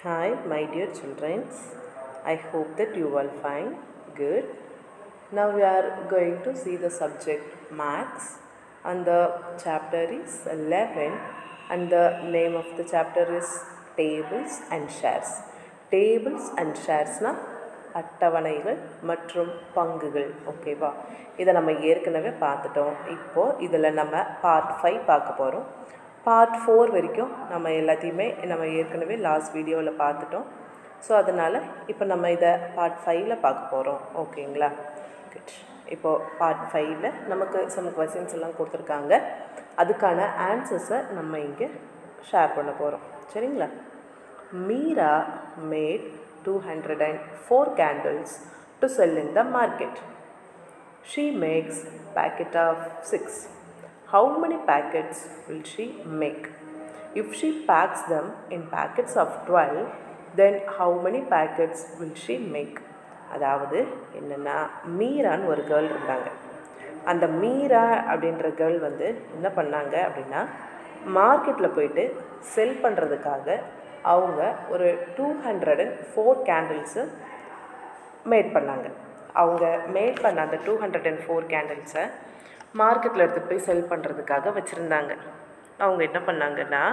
Hi, my dear children. I hope that you all fine. Good. Now we are going to see the subject Maths, and the chapter is 11, and the name of the chapter is Tables and Shares. Tables and Sharesனா அட்டவணைகள் மற்றும் பங்குகள். ஓகேவா? இதை நம்ம ஏற்கனவே பார்த்துட்டோம். இப்போது இதில் நம்ம பார்ட் 5 பார்க்க போகிறோம். பார்ட் 4 வரைக்கும் நம்ம எல்லாத்தையுமே நம்ம ஏற்கனவே லாஸ்ட் வீடியோவில் பார்த்துட்டோம். ஸோ அதனால் இப்போ நம்ம இதை பார்ட் 5ல் பார்க்க போகிறோம். ஓகேங்களா? குட். இப்போது பார்ட் 5ல் நமக்கு சம் கொஸ்டின்ஸ் எல்லாம் கொடுத்துருக்காங்க. அதுக்கான ஆன்சர்ஸை நம்ம இங்கே ஷேர் பண்ண போகிறோம். சரிங்களா? Meera made 204 candles to sell in the market. She makes packet of 6. How many packets will she make? If she packs them in packets of 12, then how many packets will she make? அதாவது என்னென்னா, மீரான்னு ஒரு girl இருந்தாங்க. அந்த மீரா அப்படின்ற girl என்ன பண்ணாங்க அப்படின்னா, மார்க்கெட்டில் போயிட்டு செல் பண்ணுறதுக்காக அவங்க ஒரு 204 கேண்டில்ஸு மேட் பண்ணாங்க. அவங்க மேட் பண்ண அந்த 204 கேண்டில்ஸை மார்க்கெட்டில் எடுத்துகிட்டு போய் செல் பண்ணுறதுக்காக வச்சுருந்தாங்க. அவங்க என்ன பண்ணாங்கன்னா,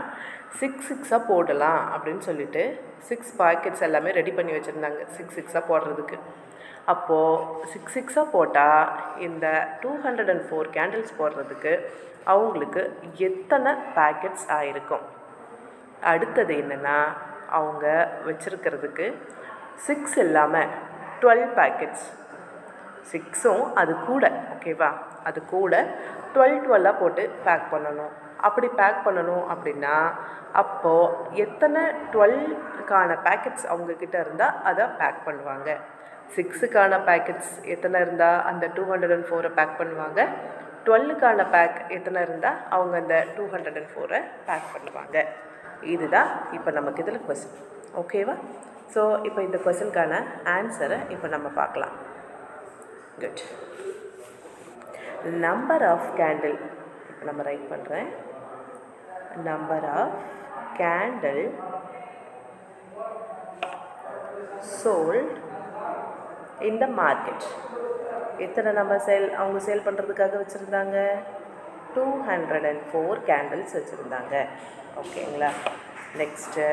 6 போடலாம் அப்படின்னு சொல்லிட்டு 6 பாக்கெட்ஸ் எல்லாமே ரெடி பண்ணி வச்சுருந்தாங்க 6 போடுறதுக்கு. அப்போது 6 போட்டால் இந்த 204 கேண்டில்ஸ் போடுறதுக்கு அவங்களுக்கு எத்தனை பேக்கெட்ஸ் ஆகிருக்கும்? அடுத்தது என்னென்னா, அவங்க வச்சுருக்கிறதுக்கு 6 இல்லாமல் 12 பேக்கெட்ஸ், 6ம் அது கூட, ஓகேவா, அது கூட 12 போட்டு பேக் பண்ணணும். அப்படி பேக் பண்ணணும் அப்படின்னா அப்போது எத்தனை 12க்கான பேக்கெட்ஸ் அவங்கக்கிட்ட இருந்தால் அதை பேக் பண்ணுவாங்க? 6க்கான பேக்கெட்ஸ் எத்தனை இருந்தால் அந்த 204 பேக் பண்ணுவாங்க? 12க்கான பேக் எத்தனை இருந்தால் அவங்க அந்த 204 பேக் பண்ணுவாங்க. இதுதான் இப்போ நமக்கு இதில் கொஸ்டின். ஓகேவா? ஸோ இப்போ இந்த கொஸ்டினுக்கான ஆன்சரை இப்போ நம்ம பார்க்கலாம். குட். நம்பர் ஆஃப் கேண்டில் இப்போ நம்ம ரைட் பண்ணுறேன். Number of candle sold in the market. எத்தனை நம்ம அவங்க சேல் பண்ணுறதுக்காக வச்சுருந்தாங்க? 204 கேண்டில்ஸ் வச்சுருந்தாங்க. ஓகேங்களா? Next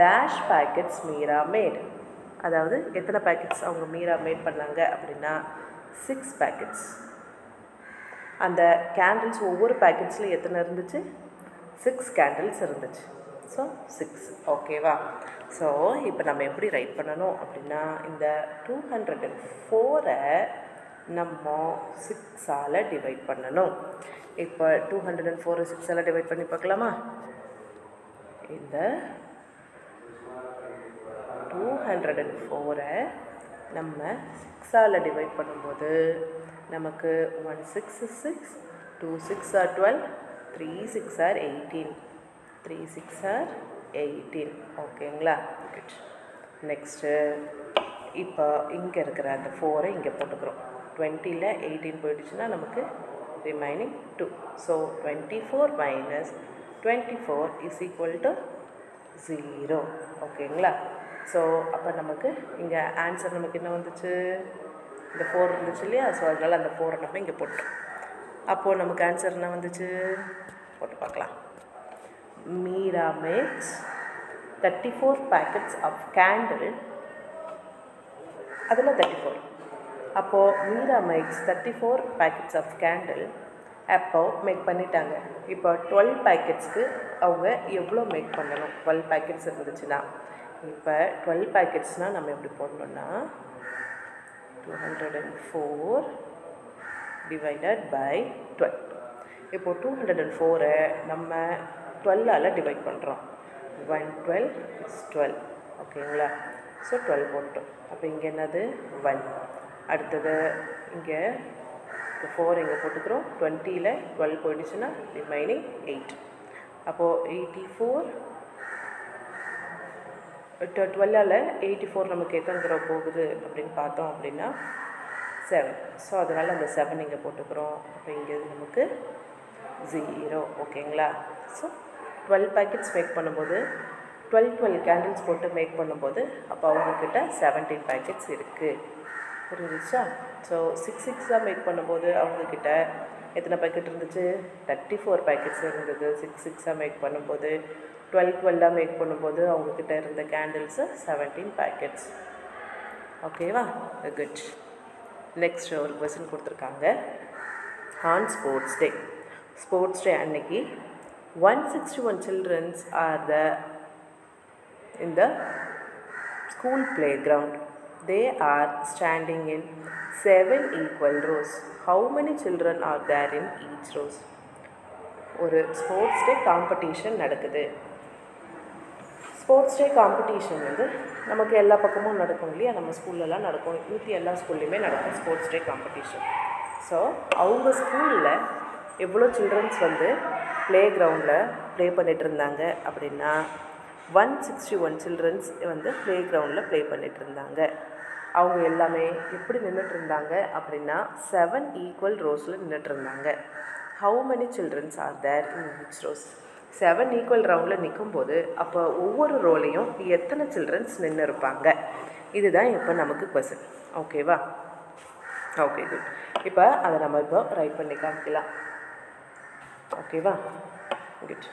dash packets Meera made. அதாவது எத்தனை பேக்கெட்ஸ் அவங்க மீரா மேட் பண்ணாங்க அப்படின்னா 6 பேக்கெட்ஸ். அந்த கேண்டில்ஸ் ஒவ்வொரு பேக்கெட்ஸில் எத்தனை இருந்துச்சு? 6 கேண்டில்ஸ் இருந்துச்சு. ஸோ 6. ஓகேவா? ஸோ இப்போ நம்ம எப்படி ரைட் பண்ணணும் அப்படின்னா, இந்த 204 நம்ம 6ஆல் டிவைட் பண்ணணும். இப்போ 204 6ஆல் டிவைட் பண்ணி பார்க்கலாமா? இந்த 204 நம்ம 6ஆல் டிவைட் பண்ணும்போது நமக்கு 1 6 is 6, 2 6 are 12, 3 6 are 18, 3 6 are 18. ஓகேங்களா? குட். நெக்ஸ்ட்டு இப்போ இங்கே இருக்கிற அந்த 4 இங்கே போட்டுக்கிறோம். 20ல் 18 போயிடுச்சுன்னா நமக்கு remaining 2. So 24 minus 24 is equal to 0. ஓகேங்களா? ஸோ அப்போ நமக்கு இங்கே ஆன்சர் நமக்கு என்ன வந்துச்சு? இந்த 4 இருந்துச்சு இல்லையா? ஸோ அதனால் அந்த 4 நம்ம இங்கே போட்டோம். அப்போது நமக்கு ஆன்சர் என்ன வந்துச்சு? போட்டு பார்க்கலாம். Meera makes 34 packets of candle. அதில் 34. அப்போது Meera makes 34 packets of candle. அப்போது மேக் பண்ணிட்டாங்க. இப்போ 12 பேக்கெட்ஸ்க்கு அவங்க எவ்வளோ மேக் பண்ணணும்? 12 பேக்கெட்ஸ் இருந்துச்சுன்னா, இப்போ 12 பேக்கெட்ஸ்னால் நம்ம எப்படி போடணுன்னா 204 டிவைடட் பை 12. இப்போது 204 நம்ம 12ஆல் டிவைட் பண்ணுறோம். 112 is 12. ஓகேங்களா? ஸோ 12 போட்டோம். அப்போ இங்கே என்னது? 1. அடுத்தது இங்கே 4 இங்கே போட்டுக்கிறோம். 20ல் 12 போயிடுச்சுன்னா ரிமைனிங் 8. அப்போது 84 12ஆல் 84 நமக்கு எத்தனை தடவை போகுது அப்படின்னு பார்த்தோம் அப்படின்னா 7. ஸோ அதனால் அந்த 7 இங்கே போட்டுக்கிறோம். அப்போ இங்கே நமக்கு 0. ஓகேங்களா? ஸோ 12 பேக்கெட்ஸ் மேக் பண்ணும்போது 12 கேண்டில்ஸ் போட்டு மேக் பண்ணும்போது அப்போ அவங்கக்கிட்ட 17 பேக்கெட்ஸ் இருக்குது. புரிஞ்சிச்சா? ஸோ 6 மேக் பண்ணும்போது அவங்கக்கிட்ட எத்தனை பேக்கெட் இருந்துச்சு? 34 பேக்கெட்ஸ் இருந்தது. 6 மேக் பண்ணும்போது 12 மேக் பண்ணும்போது அவங்கக்கிட்ட இருந்த கேண்டில்ஸு 17 பேக்கெட்ஸ். ஓகேவா? குட். நெக்ஸ்ட் ஒரு கொஸ்டின் கொடுத்துருக்காங்க. ஆன் ஸ்போர்ட்ஸ் டே அன்னைக்கு 161 childrens are in the school playground. They are standing in 7 equal rows. How many children are there in each rows? ஒரு ஸ்போர்ட்ஸ் டே காம்படிஷன் நடக்குது. Sports day competition நமக்கு எல்லா பக்கமும் நடக்கும் இல்லையா? நம்ம ஸ்கூல்லலாம் நடக்கும், எல்லா ஸ்கூல்லையுமே நடக்கும் ஸ்போர்ட்ஸ் டே காம்படிஷன். ஸோ அவங்க ஸ்கூலில் எவ்வளோ சில்ட்ரன்ஸ் ப்ளே கிரவுண்டில் ப்ளே பண்ணிகிட்டு இருந்தாங்க அப்படின்னா 161 சில்ட்ரன்ஸ் ப்ளே கிரவுண்டில் ப்ளே பண்ணிகிட்டு இருந்தாங்க. அவங்க எல்லாமே எப்படி நின்றுட்டு இருந்தாங்க அப்படின்னா 7 ஈக்குவல் ரோஸில் நின்றுட்டு இருந்தாங்க. How many childrens are there in each rows? 7 equal ரவுண்டில் நிற்கும்போது அப்போ ஒவ்வொரு ரோலையும் எத்தனை சில்ட்ரன்ஸ் நின்று இருப்பாங்க? இதுதான் இப்போ நமக்கு கொஸ்டின். ஓகேவா? Okay, good. இப்போ அதை நம்ம ரைட் பண்ணி காமிக்கலாம். ஓகேவா? குட்.